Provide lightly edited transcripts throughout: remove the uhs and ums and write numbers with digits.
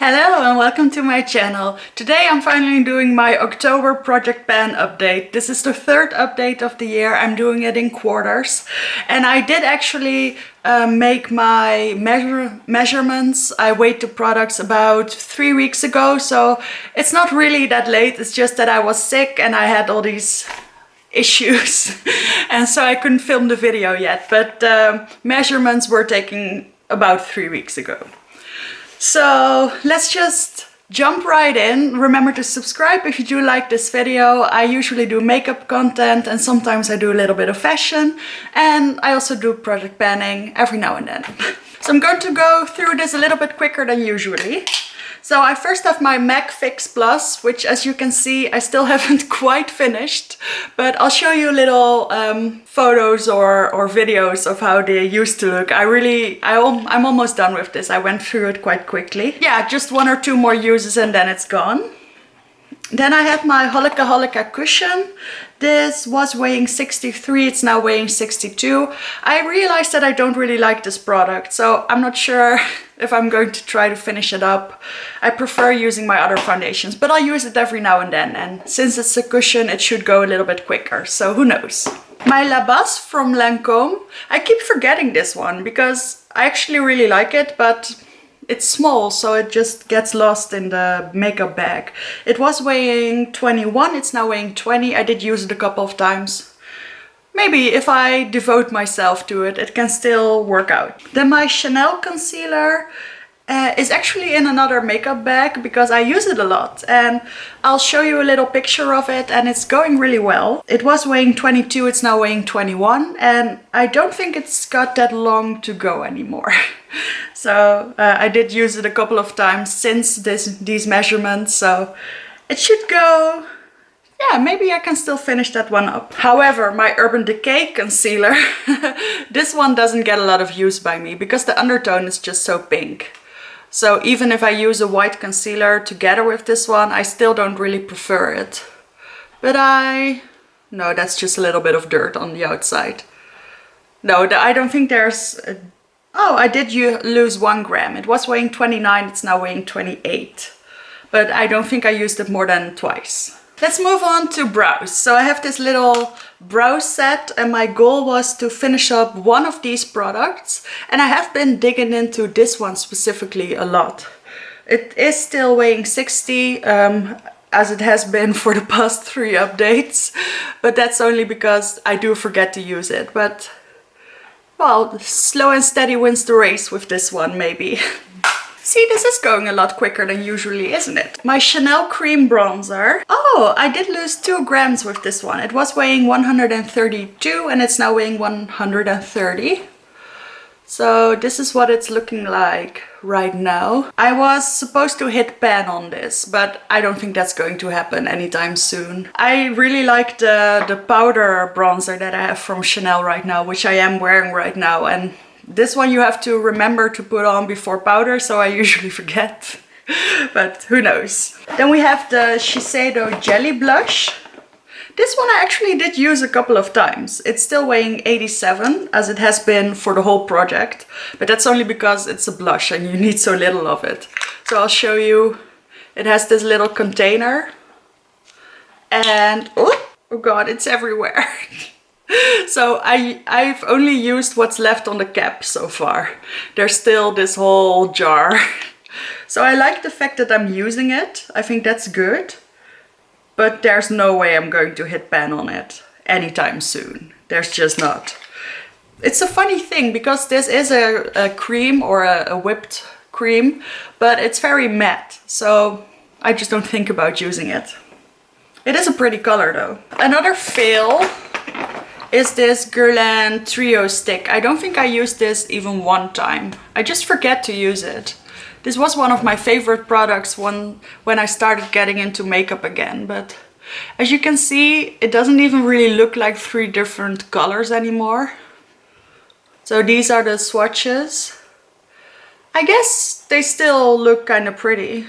Hello and welcome to my channel. Today I'm finally doing my October project pan update. This is the third update of the year. I'm doing it in quarters. And I did actually make my measurements. I weighed the products about 3 weeks ago, so it's not really that late. It's just that I was sick and I had all these issues and so I couldn't film the video yet. But measurements were taken about 3 weeks ago. So let's just jump right in. Remember to subscribe if you do like this video. I usually do makeup content and sometimes I do a little bit of fashion, and I also do project panning every now and then. So I'm going to go through this a little bit quicker than usually. So I first have my MAC Fix Plus, which as you can see I still haven't quite finished, but I'll show you little photos or videos of how they used to look. I'm almost done with this. I went through it quite quickly. Yeah, just 1 or 2 more uses and then it's gone. Then I have my Holika cushion. This was weighing 63, it's now weighing 62. I realized that I don't really like this product, so I'm not sure if I'm going to try to finish it up. I prefer using my other foundations, but I'll use it every now and then. And since it's a cushion, it should go a little bit quicker, so who knows. My La Base from Lancôme. I keep forgetting this one because I actually really like it, but it's small, so it just gets lost in the makeup bag. It was weighing 21, it's now weighing 20. I did use it a couple of times. Maybe if I devote myself to it, it can still work out. Then my Chanel concealer is actually in another makeup bag because I use it a lot. And I'll show you a little picture of it and it's going really well. It was weighing 22, it's now weighing 21. And I don't think it's got that long to go anymore. So I did use it a couple of times since these measurements, so it should go, yeah, maybe I can still finish that one up. However, my Urban Decay concealer, this one doesn't get a lot of use by me because the undertone is just so pink. So even if I use a white concealer together with this one, I still don't really prefer it. But no, that's just a little bit of dirt on the outside. No, I don't think there's... Oh, I did lose 1 gram. It was weighing 29, it's now weighing 28. But I don't think I used it more than twice. Let's move on to brows. So I have this little brow set and my goal was to finish up one of these products. And I have been digging into this one specifically a lot. It is still weighing 60, as it has been for the past 3 updates. But that's only because I do forget to use it. But well, slow and steady wins the race with this one, maybe. See, this is going a lot quicker than usually, isn't it? My Chanel Cream Bronzer. Oh, I did lose 2 grams with this one. It was weighing 132 and it's now weighing 130. So this is what it's looking like right now. I was supposed to hit pan on this, but I don't think that's going to happen anytime soon. I really like the powder bronzer that I have from Chanel right now, which I am wearing right now. And this one you have to remember to put on before powder, so I usually forget. But who knows. Then we have the Shiseido Jelly Blush. This one I actually did use a couple of times. It's still weighing 87, as it has been for the whole project. But that's only because it's a blush and you need so little of it. So I'll show you. It has this little container. And, oh god, it's everywhere. So I've only used what's left on the cap so far. There's still this whole jar. So I like the fact that I'm using it. I think that's good. But there's no way I'm going to hit pan on it anytime soon. There's just not. It's a funny thing because this is a cream or a whipped cream, but it's very matte. So I just don't think about using it. It is a pretty color though. Another fail is this Guerlain Trio Stick. I don't think I used this even 1 time. I just forget to use it. This was one of my favorite products when I started getting into makeup again, but as you can see, it doesn't even really look like 3 different colors anymore. So these are the swatches. I guess they still look kind of pretty.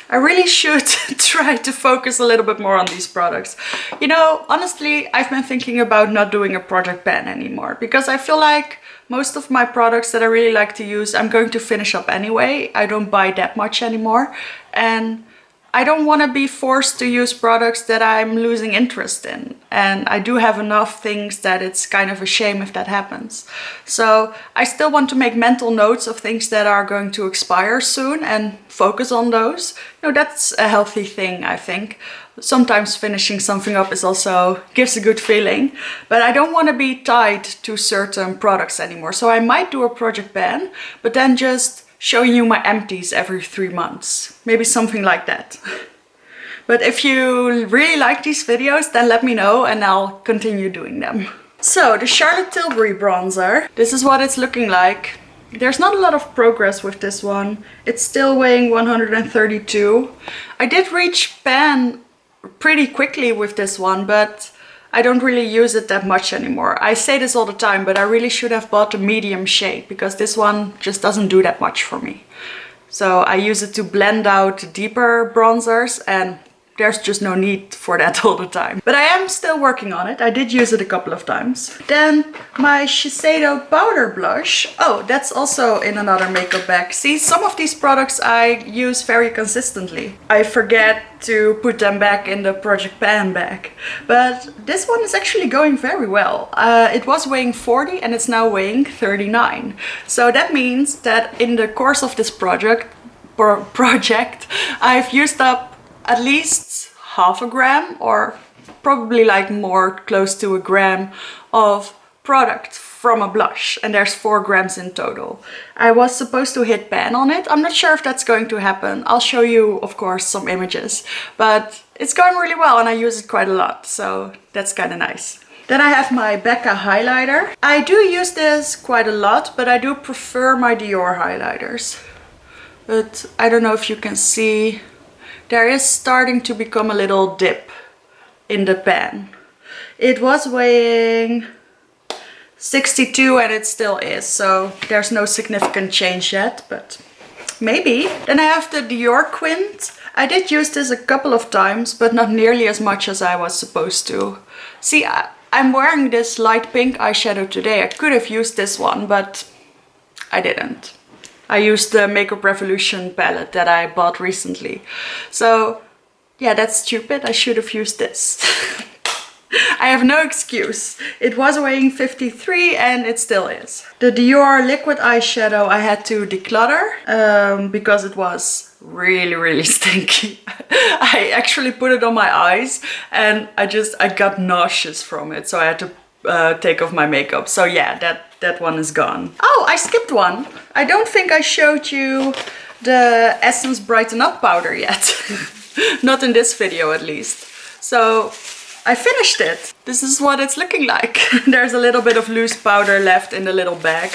I really should try to focus a little bit more on these products. You know, honestly, I've been thinking about not doing a project ban anymore because I feel like most of my products that I really like to use, I'm going to finish up anyway. I don't buy that much anymore. And I don't want to be forced to use products that I'm losing interest in. And I do have enough things that it's kind of a shame if that happens. So I still want to make mental notes of things that are going to expire soon and focus on those. You know, that's a healthy thing, I think. Sometimes finishing something up is also gives a good feeling, but I don't want to be tied to certain products anymore. So I might do a project ban, but then just showing you my empties every 3 months. Maybe something like that. But if you really like these videos, then let me know and I'll continue doing them. So the Charlotte Tilbury bronzer, this is what it's looking like. There's not a lot of progress with this one. It's still weighing 132. I did reach pan pretty quickly with this one, but I don't really use it that much anymore. I say this all the time, but I really should have bought a medium shade because this one just doesn't do that much for me. So I use it to blend out deeper bronzers and there's just no need for that all the time. But I am still working on it. I did use it a couple of times. Then my Shiseido powder blush. Oh, that's also in another makeup bag. See, some of these products I use very consistently. I forget to put them back in the Project Pan bag. But this one is actually going very well. It was weighing 40 and it's now weighing 39. So that means that in the course of this project, I've used up at least half a gram or probably like more close to a gram of product from a blush, and there's 4 grams in total. I was supposed to hit pan on it. I'm not sure if that's going to happen. I'll show you, of course, some images, but it's going really well and I use it quite a lot, so that's kind of nice. Then I have my Becca highlighter. I do use this quite a lot, but I do prefer my Dior highlighters. But I don't know if you can see, there is starting to become a little dip in the pan. It was weighing 62 and it still is, so there's no significant change yet, but maybe. Then I have the Dior Quint. I did use this a couple of times, but not nearly as much as I was supposed to. See, I'm wearing this light pink eyeshadow today. I could have used this one, but I didn't. I used the Makeup Revolution palette that I bought recently. So yeah, that's stupid. I should have used this. I have no excuse. It was weighing 53 and it still is. The Dior liquid eyeshadow I had to declutter because it was really stinky. I actually put it on my eyes and I got nauseous from it. So I had to take off my makeup. So yeah, that one is gone. Oh, I skipped one. I don't think I showed you the Essence Brighten Up powder yet. Not in this video at least. So I finished it. This is what it's looking like. There's a little bit of loose powder left in the little bag.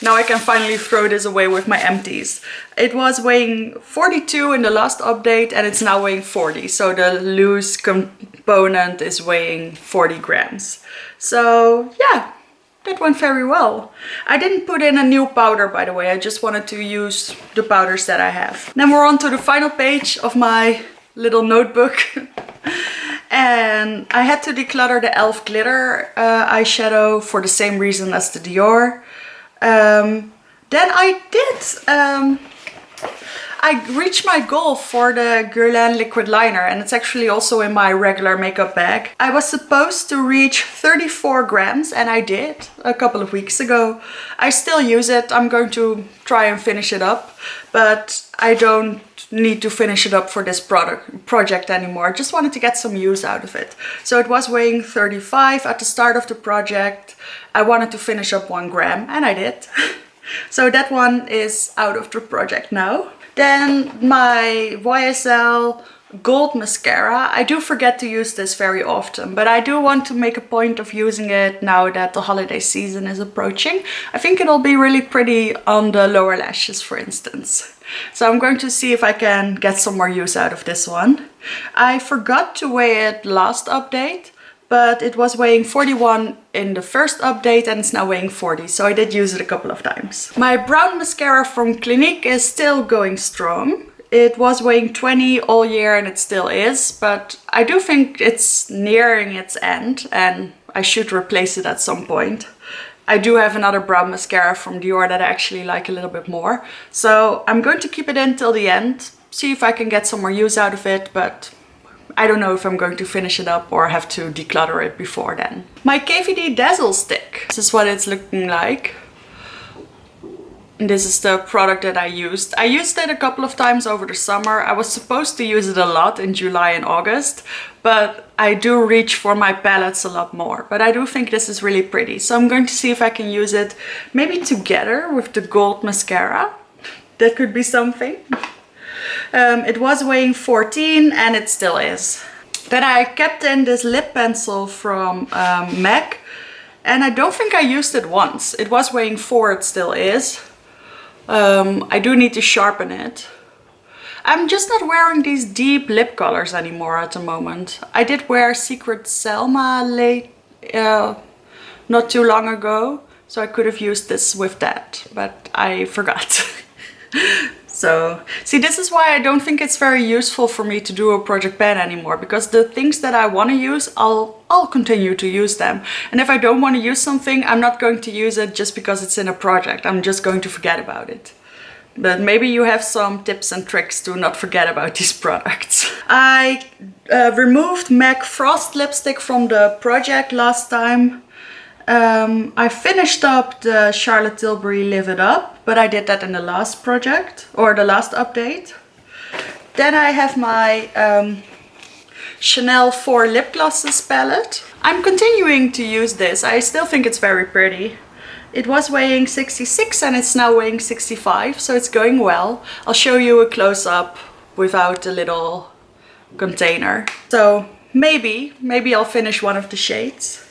Now I can finally throw this away with my empties. It was weighing 42 in the last update and it's now weighing 40. So the loose component is weighing 40 grams. So yeah, that went very well. I didn't put in a new powder, by the way. I just wanted to use the powders that I have. Then we're on to the final page of my little notebook. And I had to declutter the e.l.f. glitter eyeshadow for the same reason as the Dior. Then I reached my goal for the Guerlain liquid liner, and it's actually also in my regular makeup bag. I was supposed to reach 34 grams and I did a couple of weeks ago. I still use it. I'm going to try and finish it up, but I don't need to finish it up for this project anymore. I just wanted to get some use out of it. So it was weighing 35 at the start of the project. I wanted to finish up 1 gram and I did. So that one is out of the project now. Then my YSL Gold Mascara. I do forget to use this very often, but I do want to make a point of using it now that the holiday season is approaching. I think it'll be really pretty on the lower lashes, for instance. So I'm going to see if I can get some more use out of this one. I forgot to weigh it last update, but it was weighing 41 in the first update and it's now weighing 40, so I did use it a couple of times. My brown mascara from Clinique is still going strong. It was weighing 20 all year and it still is, but I do think it's nearing its end and I should replace it at some point. I do have another brown mascara from Dior that I actually like a little bit more. So I'm going to keep it in till the end, see if I can get some more use out of it, but I don't know if I'm going to finish it up or have to declutter it before then. My KVD Dazzle Stick. This is what it's looking like. And this is the product that I used. I used it a couple of times over the summer. I was supposed to use it a lot in July and August, but I do reach for my palettes a lot more. But I do think this is really pretty. So I'm going to see if I can use it maybe together with the gold mascara. That could be something. It was weighing 14 and it still is. Then I kept in this lip pencil from MAC. And I don't think I used it once. It was weighing 4, it still is. I do need to sharpen it. I'm just not wearing these deep lip colors anymore at the moment. I did wear Secret Selma not too long ago, so I could have used this with that, but I forgot. So, see, this is why I don't think it's very useful for me to do a project pan anymore, because the things that I want to use, I'll continue to use them. And if I don't want to use something, I'm not going to use it just because it's in a project. I'm just going to forget about it. But maybe you have some tips and tricks to not forget about these products. I removed MAC Frost lipstick from the project last time. I finished up the Charlotte Tilbury Live It Up, but I did that in the last project, or the last update. Then I have my Chanel 4 lip glosses palette. I'm continuing to use this. I still think it's very pretty. It was weighing 66 and it's now weighing 65, so it's going well. I'll show you a close-up without the little container. So maybe I'll finish one of the shades.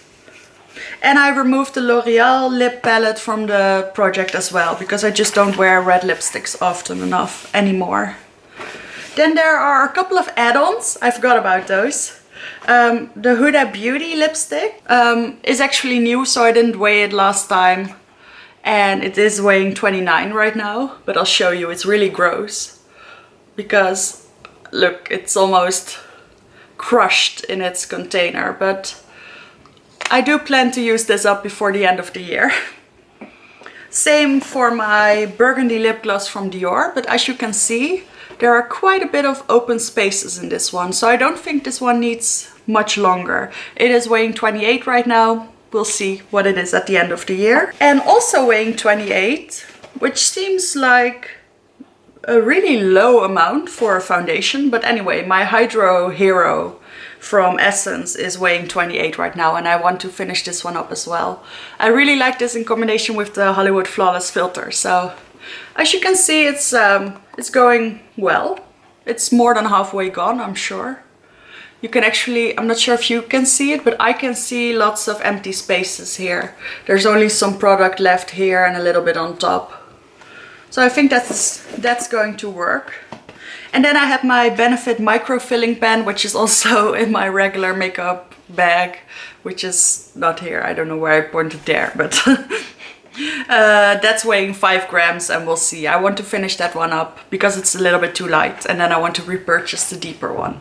And I removed the L'Oreal lip palette from the project as well, because I just don't wear red lipsticks often enough anymore. Then there are a couple of add-ons. I forgot about those. The Huda Beauty lipstick is actually new, so I didn't weigh it last time. And it is weighing 29 right now, but I'll show you. It's really gross. Because, look, it's almost crushed in its container, but I do plan to use this up before the end of the year. Same for my burgundy lip gloss from Dior, but as you can see, there are quite a bit of open spaces in this one, so I don't think this one needs much longer. It is weighing 28 right now. We'll see what it is at the end of the year. And also weighing 28, which seems like a really low amount for a foundation, but anyway, my Hydro Hero from Essence is weighing 28 right now, and I want to finish this one up as well. I really like this in combination with the Hollywood Flawless filter, so as you can see, it's going well. It's more than halfway gone, I'm sure. You can actually, I'm not sure if you can see it, but I can see lots of empty spaces here. There's only some product left here and a little bit on top. So I think that's going to work. And then I have my Benefit micro filling pen, which is also in my regular makeup bag, which is not here. I don't know where I pointed there, but that's weighing 5 grams, and we'll see. I want to finish that one up because it's a little bit too light, and then I want to repurchase the deeper one.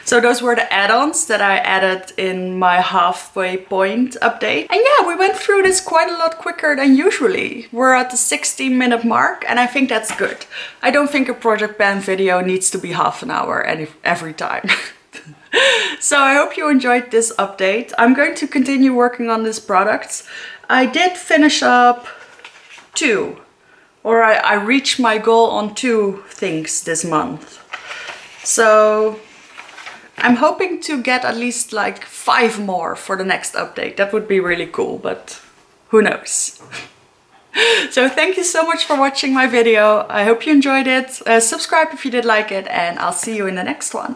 So those were the add-ons that I added in my halfway point update. And yeah, we went through this quite a lot quicker than usually. We're at the 16-minute mark, and I think that's good. I don't think a project pan video needs to be half an hour every time. So I hope you enjoyed this update. I'm going to continue working on these products. I did finish up 2, or I reached my goal on 2 things this month. So I'm hoping to get at least like 5 more for the next update. That would be really cool, but who knows? So thank you so much for watching my video. I hope you enjoyed it. Subscribe if you did like it, and I'll see you in the next one.